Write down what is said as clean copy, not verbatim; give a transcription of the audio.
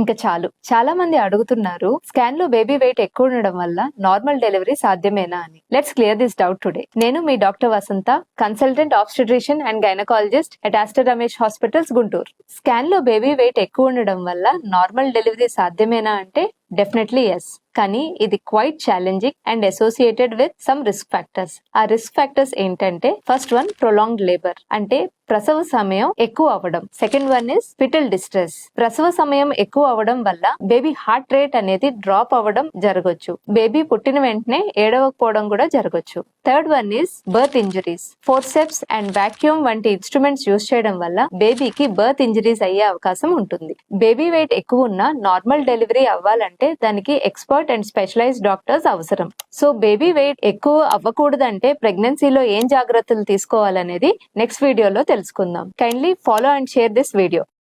ఇంకా చాలు. చాలా మంది అడుగుతున్నారు, స్కాన్ లో బేబీ వెయిట్ ఎక్కువ ఉండడం వల్ల నార్మల్ డెలివరీ సాధ్యమేనా అని. Let's clear this doubt today. నేను మీ doctor Vasantha, consultant obstetrician and gynaecologist at Aster Ramesh hospitals, Guntur. Scan లో బేబీ వెయిట్ ఎక్కువ ఉండడం వల్ల నార్మల్ డెలివరీ సాధ్యమేనా అంటే డెఫినెట్లీ ఎస్. కానీ ఇది quite challenging and associated with some risk factors. ఆ రిస్క్ ఫ్యాక్టర్స్ ఏంటంటే, ఫస్ట్ వన్ ప్రొలాంగ్డ్ లేబర్, అంటే ప్రసవ సమయం ఎక్కువ అవ్వడం. Second one is fetal distress. ప్రసవ సమయం ఎక్కువ అవ్వడం వల్ల బేబీ హార్ట్ రేట్ అనేది డ్రాప్ అవ్వడం జరగొచ్చు. బేబీ పుట్టిన వెంటనే ఏడవకపోవడం కూడా జరగొచ్చు. Third one is birth injuries. Forceps and vacuum వంటి ఇన్స్ట్రుమెంట్స్ యూజ్ చేయడం వల్ల బేబీకి బర్త్ ఇంజరీస్ అయ్యే అవకాశం ఉంటుంది. బేబీ వెయిట్ ఎక్కువ ఉన్న నార్మల్ డెలివరీ అవ్వాలంటే దానికి ఎక్స్పర్ట్ అండ్ స్పెషలైజ్డ్ డాక్టర్స్ అవసరం. సో బేబీ వెయిట్ ఎక్కువ అవ్వకూడదంటే ప్రెగ్నెన్సీలో ఏం జాగ్రత్తలు తీసుకోవాలనేది నెక్స్ట్ వీడియోలో తెలుసుకుందాం. Kindly follow and share this video.